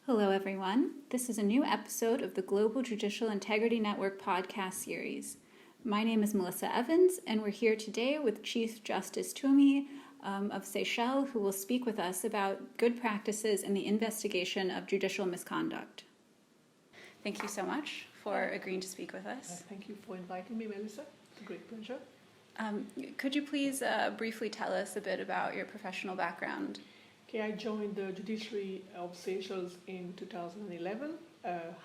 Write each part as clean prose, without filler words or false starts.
Hello, everyone. This is a new episode of the Global Judicial Integrity Network podcast series. My name is Melissa Evans, and we're here today with Chief Justice Twomey of Seychelles, who will speak with us about good practices in the investigation of judicial misconduct. Thank you so much for agreeing to speak with us. Thank you for inviting me, Melissa. It's a great pleasure. Could you please briefly tell us a bit about your professional background? Okay, I joined the Judiciary of Seychelles in 2011,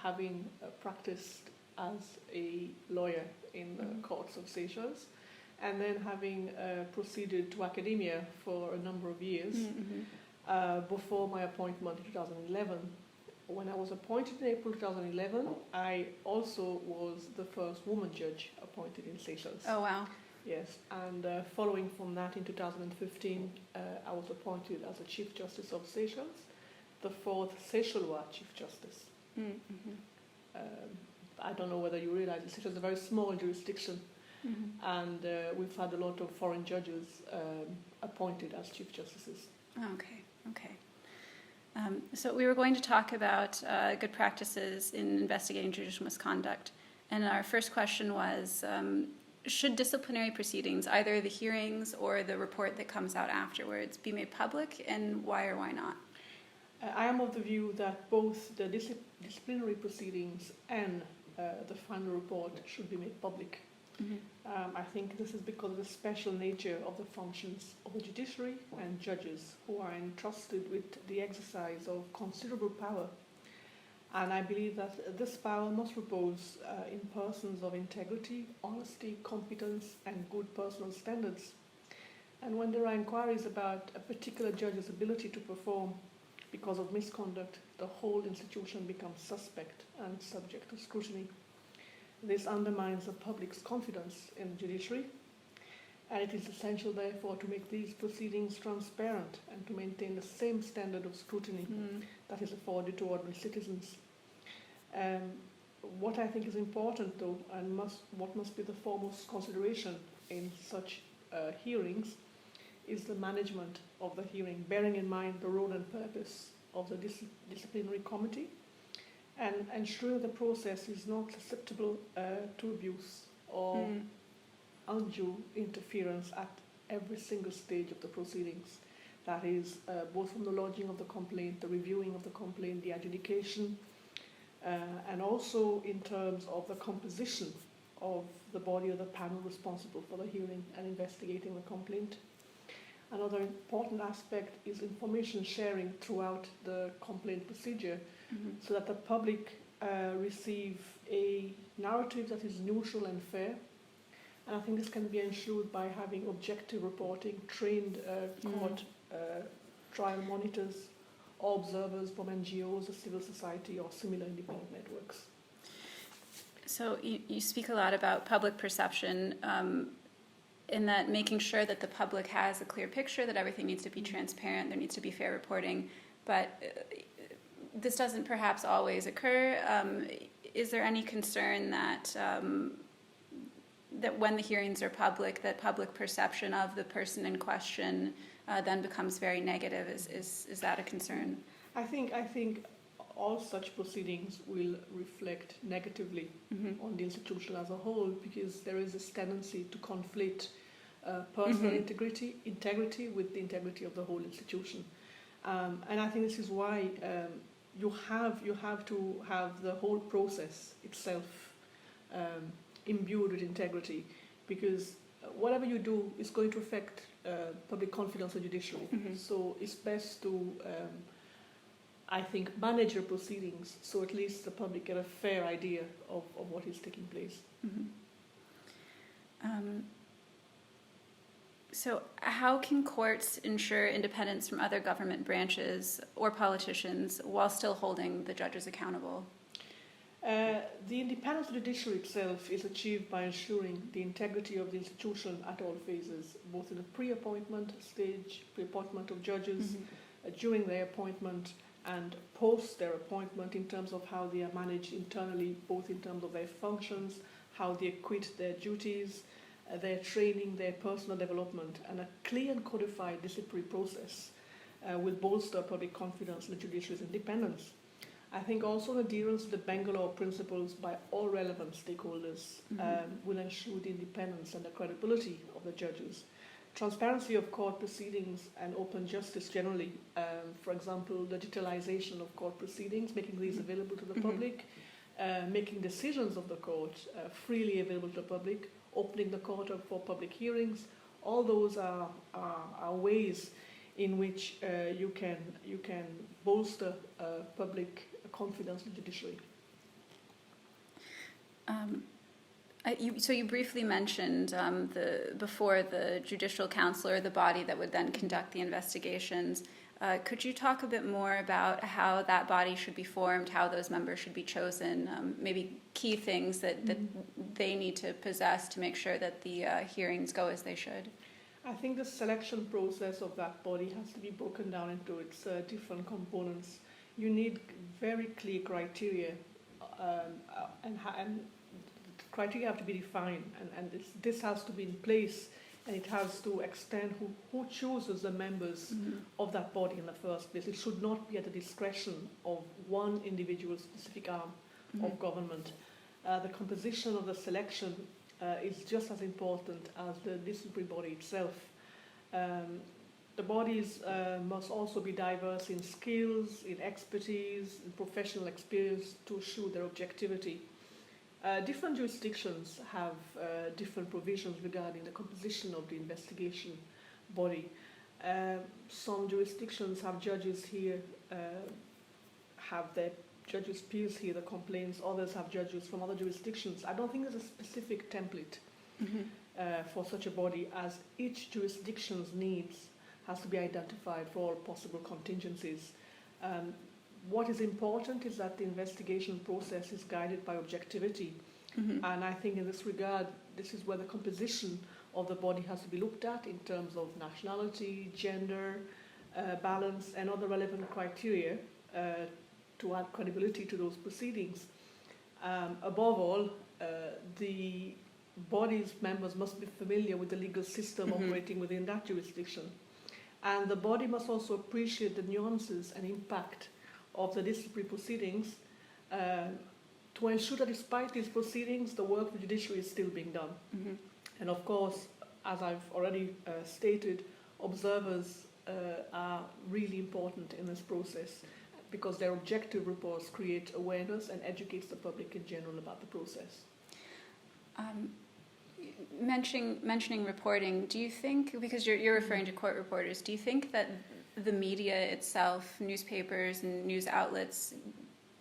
having practiced as a lawyer in the courts of Seychelles, and then having proceeded to academia for a number of years before my appointment in 2011. When I was appointed in April 2011, I also was the first woman judge appointed in Seychelles. Oh, wow. Yes, and following from that in 2015, I was appointed as a Chief Justice of Seychelles, the fourth Seychellois Chief Justice. I don't know whether you realize Seychelles is a very small jurisdiction, and we've had a lot of foreign judges appointed as Chief Justices. Okay. So we were going to talk about good practices in investigating judicial misconduct, and our first question was, should disciplinary proceedings, either the hearings or the report that comes out afterwards, be made public, and why or why not? I am of the view that both the disciplinary proceedings and the final report should be made public. I think this is because of the special nature of the functions of the judiciary and judges who are entrusted with the exercise of considerable power. And I believe that this power must repose in persons of integrity, honesty, competence, and good personal standards. And when there are inquiries about a particular judge's ability to perform because of misconduct, the whole institution becomes suspect and subject to scrutiny. This undermines the public's confidence in the judiciary, and it is essential, therefore, to make these proceedings transparent and to maintain the same standard of scrutiny that is afforded to ordinary citizens. What I think is important, though, and what must be the foremost consideration in such hearings, is the management of the hearing, bearing in mind the role and purpose of the disciplinary committee, and ensuring the process is not susceptible to abuse or undue interference at every single stage of the proceedings. That is, both from the lodging of the complaint, the reviewing of the complaint, the adjudication, and also in terms of the composition of the body of the panel responsible for the hearing and investigating the complaint. Another important aspect is information sharing throughout the complaint procedure, so that the public receive a narrative that is neutral and fair. And I think this can be ensured by having objective reporting, trained court trial monitors, or observers from NGOs, or civil society, or similar independent networks. So you speak a lot about public perception, in that making sure that the public has a clear picture, that everything needs to be transparent, there needs to be fair reporting, but this doesn't perhaps always occur. Is there any concern that that when the hearings are public, that public perception of the person in question then becomes very negative? Is that a concern? I think all such proceedings will reflect negatively on the institution as a whole, because there is this tendency to conflate personal integrity with the integrity of the whole institution. And I think this is why you have to have the whole process itself imbued with integrity, because whatever you do is going to affect public confidence in the judiciary. So it's best to, I think, manage your proceedings so at least the public get a fair idea of what is taking place. So how can courts ensure independence from other government branches or politicians while still holding the judges accountable? The independence of the judiciary itself is achieved by ensuring the integrity of the institution at all phases, both in the pre-appointment stage, pre-appointment of judges, during their appointment, and post their appointment, in terms of how they are managed internally, both in terms of their functions, how they quit their duties, their training, their personal development. And a clear and codified disciplinary process will bolster public confidence in the judiciary's independence. I think also adherence to the Bangalore principles by all relevant stakeholders will ensure the independence and the credibility of the judges. Transparency of court proceedings and open justice generally, for example, the digitalization of court proceedings, making these available to the public, making decisions of the court freely available to the public, opening the court up for public hearings. All those are ways in which you can bolster public confidence in the judiciary. So you briefly mentioned before the judicial council, or the body that would then conduct the investigations. Could you talk a bit more about how that body should be formed, how those members should be chosen, maybe key things that they need to possess to make sure that the hearings go as they should? I think the selection process of that body has to be broken down into its different components. You need very clear criteria, and criteria have to be defined, and this has to be in place, and it has to extend who chooses the members of that body in the first place. It should not be at the discretion of one individual specific arm of government. The composition of the selection is just as important as the disciplinary body itself. The bodies must also be diverse in skills, in expertise, in professional experience to assure their objectivity. Different jurisdictions have different provisions regarding the composition of the investigation body. Some jurisdictions have judges here, have their judges' peers hear the complaints. Others have judges from other jurisdictions. I don't think there's a specific template for such a body, as each jurisdiction's needs has to be identified for all possible contingencies. What is important is that the investigation process is guided by objectivity. And I think in this regard, this is where the composition of the body has to be looked at in terms of nationality, gender, balance, and other relevant criteria to add credibility to those proceedings. Above all, the body's members must be familiar with the legal system operating within that jurisdiction. And the body must also appreciate the nuances and impact of the disciplinary proceedings to ensure that despite these proceedings, the work of the judiciary is still being done. And of course, as I've already stated, observers are really important in this process because their objective reports create awareness and educates the public in general about the process. Mentioning reporting, do you think, because you're referring to court reporters, do you think that the media itself, newspapers and news outlets,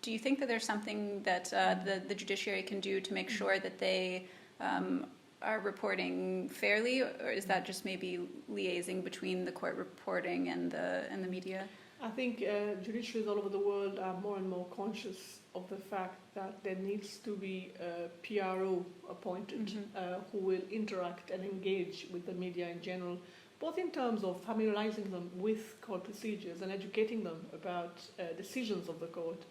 do you think that there's something that the judiciary can do to make sure that they are reporting fairly, or is that just maybe liaising between the court reporting and the media? I think judiciaries all over the world are more and more conscious of the fact that there needs to be a PRO appointed who will interact and engage with the media in general, both in terms of familiarizing them with court procedures and educating them about decisions of the court.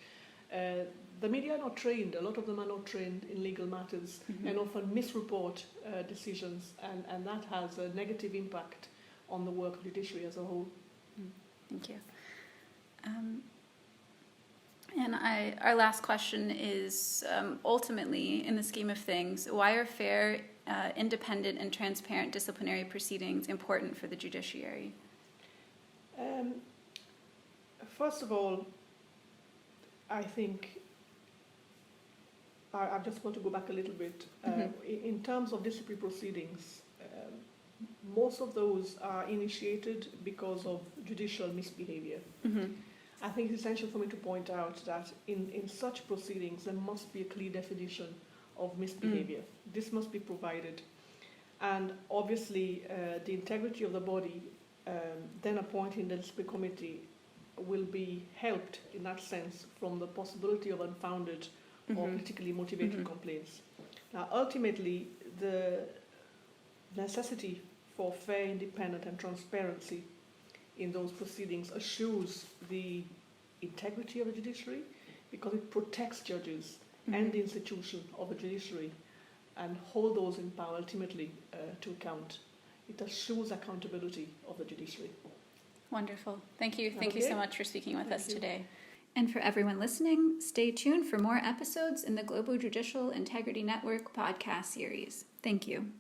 The media are not trained, a lot of them are not trained in legal matters and often misreport decisions, and that has a negative impact on the work of the judiciary as a whole. Thank you. And our last question is, ultimately, in the scheme of things, why are fair, independent, and transparent disciplinary proceedings important for the judiciary? First of all, I think I just want to go back a little bit. In terms of disciplinary proceedings, most of those are initiated because of judicial misbehavior. I think it's essential for me to point out that in such proceedings, there must be a clear definition of misbehavior. This must be provided. And obviously, the integrity of the body, then appointing the disciplinary committee, will be helped in that sense from the possibility of unfounded or politically motivated complaints. Now, ultimately, the necessity for fair, independent, and transparency in those proceedings assures the integrity of the judiciary because it protects judges and the institution of the judiciary and hold those in power ultimately to account. It assures accountability of the judiciary. Wonderful. Thank you. Thank you so much for speaking with us today. And for everyone listening, stay tuned for more episodes in the Global Judicial Integrity Network podcast series. Thank you.